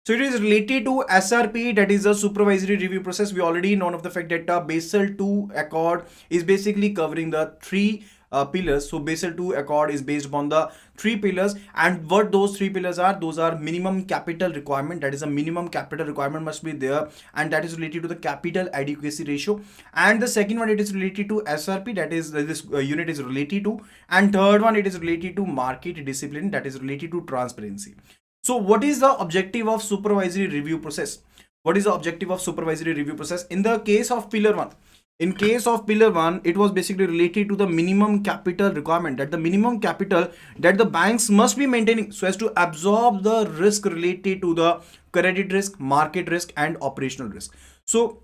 So it is related to SRP, that is the supervisory review process. We already know of the fact that Basel II Accord is basically covering the three pillars. So Basel II Accord is based upon the three pillars, and what those three pillars are, those are minimum capital requirement, that is a minimum capital requirement must be there, and that is related to the capital adequacy ratio. And the second one, it is related to SRP, that is this unit is related to, and third one, it is related to market discipline, that is related to transparency. So what is the objective of supervisory review process? What is the objective of supervisory review process? In the case of pillar 1, in case of pillar 1, it was basically related to the minimum capital requirement, that the minimum capital that the banks must be maintaining so as to absorb the risk related to the credit risk, market risk, and operational risk. So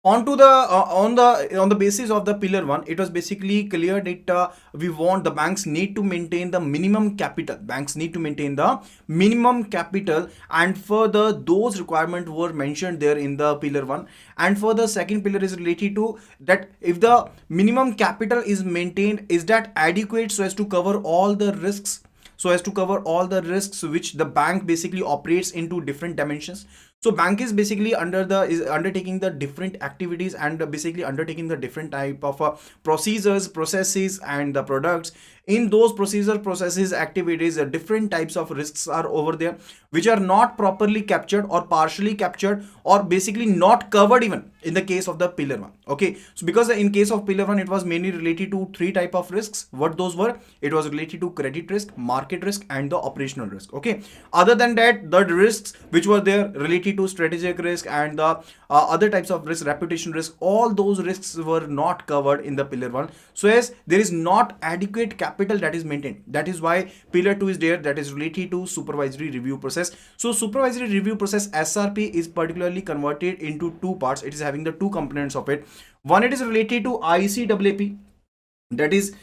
on the basis of the pillar 1, it was basically clear that we want the banks need to maintain the minimum capital. Banks need to maintain the minimum capital, and further those requirements were mentioned there in the pillar 1. And for the second pillar is related to that if the minimum capital is maintained, is that adequate so as to cover all the risks, which the bank basically operates into different dimensions. So bank is basically undertaking the different activities and basically undertaking the different type of procedures, processes, and the products. In those processes, activities, different types of risks are over there, which are not properly captured or partially captured or basically not covered even in the case of the pillar 1. Okay, so because in case of pillar 1, it was mainly related to three type of risks. What those were? It was related to credit risk, market risk, and the operational risk. Okay, other than that, the risks which were there related to strategic risk and the other types of risk, reputation risk, all those risks were not covered in the pillar 1. So as there is not adequate capital that is maintained, that is why pillar 2 is there, that is related to supervisory review process. So supervisory review process SRP is particularly converted into two parts. It is having the two components of it. One, it is related to ICAAP, that is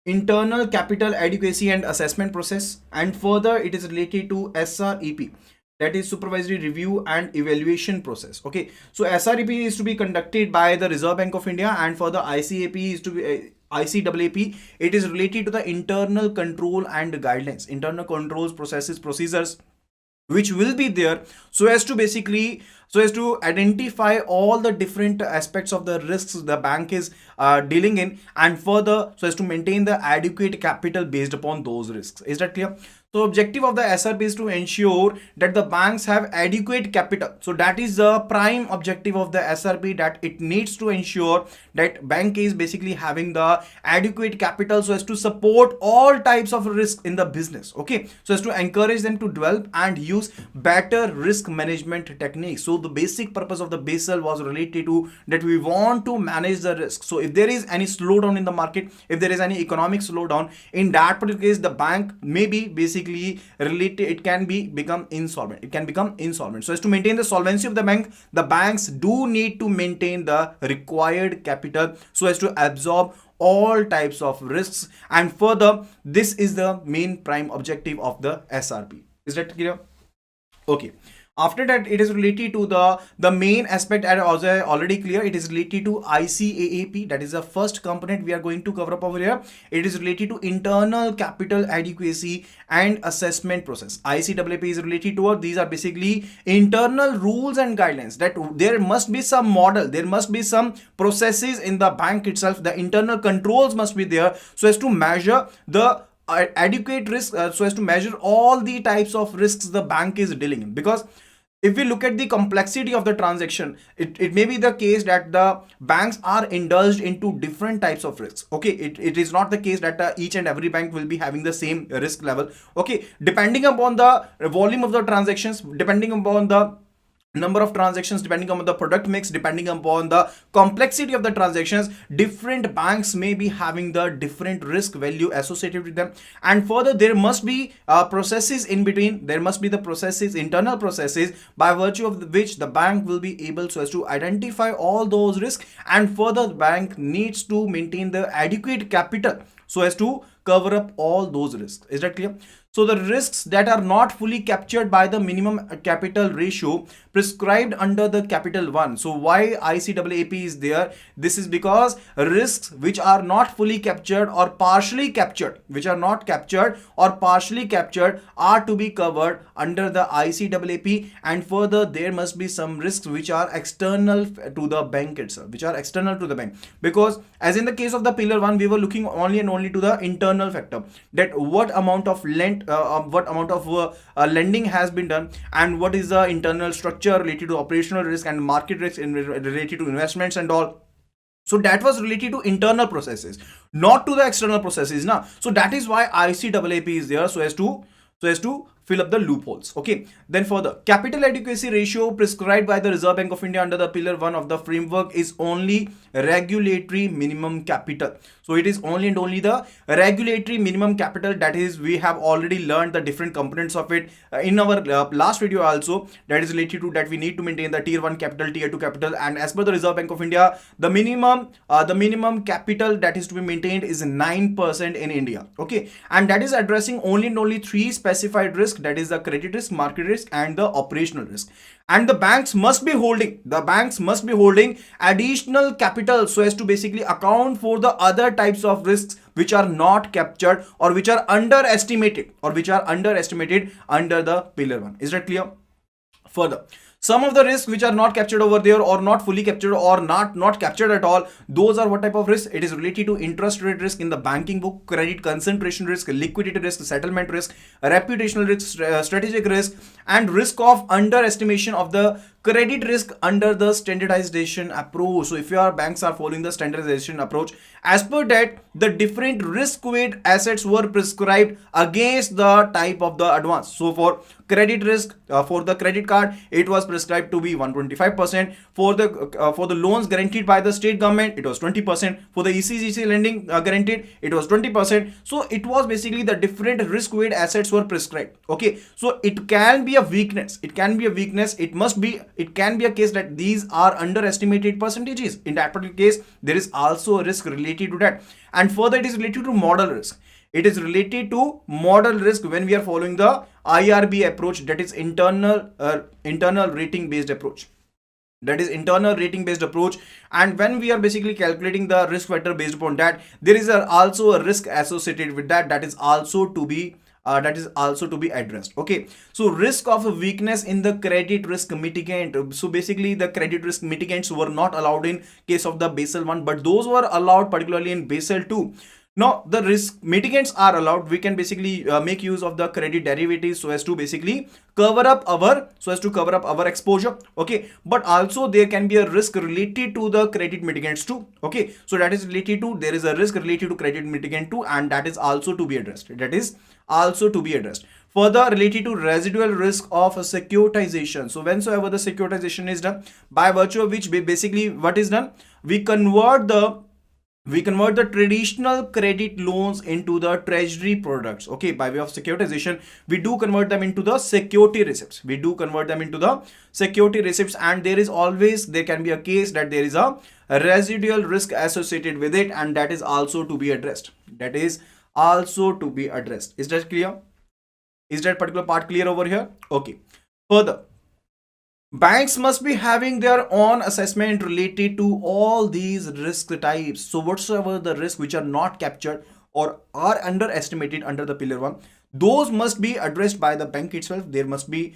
internal capital adequacy and assessment process, and further it is related to SREP, that is supervisory review and evaluation process. Okay, so SREP is to be conducted by the Reserve Bank of India, and for the ICAAP is to be ICAAP, it is related to the internal control and guidelines, internal controls, processes, procedures which will be there so as to identify all the different aspects of the risks the bank is dealing in, and further so as to maintain the adequate capital based upon those risks. Is that clear? So objective of the SRP is to ensure that the banks have adequate capital. So that is the prime objective of the SRP, that it needs to ensure that bank is basically having the adequate capital so as to support all types of risk in the business. Okay, so as to encourage them to develop and use better risk management techniques. So the basic purpose of the Basel was related to that we want to manage the risk. So if there is any slowdown in the market, if there is any economic slowdown, in that particular case the bank may be basically related, it can become insolvent. So as to maintain the solvency of the bank, the banks do need to maintain the required capital so as to absorb all types of risks, and further this is the main prime objective of the SRP. Is that clear? Okay, after that it is related to the main aspect, and also already clear, it is related to ICAAP, that is the first component we are going to cover up over here. It is related to internal capital adequacy and assessment process. ICAAP is related to these are basically internal rules and guidelines, that there must be some model, there must be some processes in the bank itself, the internal controls must be there so as to measure the adequate risk, so as to measure all the types of risks the bank is dealing in. Because if we look at the complexity of the transaction, it may be the case that the banks are indulged into different types of risks. Okay, it is not the case that each and every bank will be having the same risk level. Okay, depending upon the volume of the transactions, depending upon the number of transactions, depending on the product mix, depending upon the complexity of the transactions, different banks may be having the different risk value associated with them. And further there must be processes in between, there must be the processes, internal processes, by virtue of which the bank will be able so as to identify all those risks, and further the bank needs to maintain the adequate capital so as to cover up all those risks. Is that clear? So the risks that are not fully captured by the minimum capital ratio prescribed under the Capital 1. So why ICAAP is there? This is because risks which are not fully captured or partially captured, which are not captured or partially captured, are to be covered under the ICAAP. And further, there must be some risks which are external to the bank itself, which are external to the bank, because as in the case of the Pillar 1, we were looking only and only to the internal factor, that what amount of lending has been done, and what is the internal structure related to operational risk and market risk related to investments and all. So that was related to internal processes, not to the external processes now. So that is why ICAAP is there, so as to fill up the loopholes. Okay, then further, capital adequacy ratio prescribed by the Reserve Bank of India under the Pillar 1 of the framework is only regulatory minimum capital. So it is only and only the regulatory minimum capital. That is, we have already learned the different components of it in our last video also, that is related to that we need to maintain the tier 1 capital, tier 2 capital, and as per the Reserve Bank of India, the minimum capital that is to be maintained is 9% in India. Okay, and that is addressing only and only 3 specified risks, that is the credit risk, market risk, and the operational risk. And the banks must be holding additional capital so as to basically account for the other types of risks which are not captured or which are underestimated under the Pillar 1. Is that clear? Further, some of the risks which are not captured over there, or not fully captured, or not captured at all, those are what type of risk? It is related to interest rate risk in the banking book, credit concentration risk, liquidity risk, settlement risk, reputational risk, strategic risk, and risk of underestimation of the credit risk under the standardization approach. So if your banks are following the standardization approach, as per that, the different risk weight assets were prescribed against the type of the advance. So for credit risk, for the credit card, it was prescribed to be 125%. For the loans guaranteed by the state government, it was 20%. For the ECGC lending guaranteed, it was 20%. So it was basically the different risk weight assets were prescribed. Okay, so it can be a weakness. It can be a case that these are underestimated percentages. In that particular case, there is also a risk related to that. And further, it is related to model risk. It is related to model risk when we are following the IRB approach, that is internal rating based approach. And when we are basically calculating the risk factor based upon that, there is also a risk associated with that, that is also to be addressed. Okay, so risk of a weakness in the credit risk mitigant. So basically the credit risk mitigants were not allowed in case of the Basel 1, but those were allowed particularly in Basel 2. Now the risk mitigants are allowed. We can basically make use of the credit derivatives so as to basically cover up our exposure. Okay, but also there can be a risk related to the credit mitigants too. Okay, so there is a risk related to credit mitigant too, and that is also to be addressed. Further, related to residual risk of securitization. So whensoever the securitization is done, by virtue of which basically what is done, we convert the traditional credit loans into the treasury products. Okay, by way of securitization, we do convert them into the security receipts. And there can be a case that there is a residual risk associated with it, and that is also to be addressed. Is that clear? Is that particular part clear over here? Okay. Further, banks must be having their own assessment related to all these risk types. So whatsoever the risk which are not captured or are underestimated under the Pillar 1, those must be addressed by the bank itself. There must be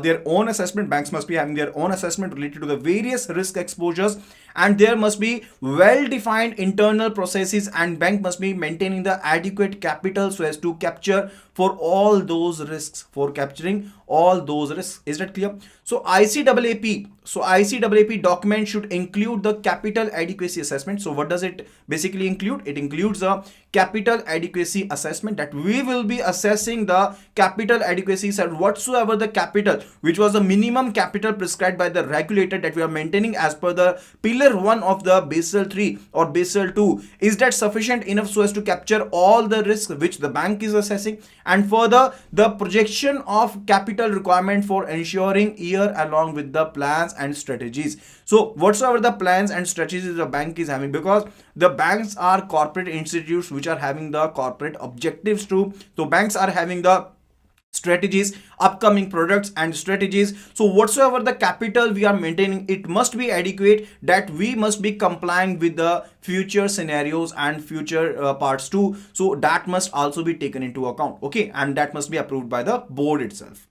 their own assessment. Banks must be having their own assessment related to the various risk exposures, and there must be well-defined internal processes, and bank must be maintaining the adequate capital so as to capture for all those risks, for capturing all those risks. Is that clear? So ICAAP document should include the capital adequacy assessment. So what does it basically include? It includes a capital adequacy assessment, that we will be assessing the capital adequacy and whatsoever the capital which was the minimum capital prescribed by the regulator that we are maintaining as per the Pillar either one of the Basel 3 or Basel 2, is that sufficient enough so as to capture all the risks which the bank is assessing? And further, the projection of capital requirement for ensuring year along with the plans and strategies. So whatsoever the plans and strategies the bank is having, because the banks are corporate institutes which are having the corporate objectives too. So banks are having the strategies, upcoming products and strategies. So whatsoever the capital we are maintaining, it must be adequate, that we must be complying with the future scenarios and future parts too. So that must also be taken into account. Okay, and that must be approved by the board itself.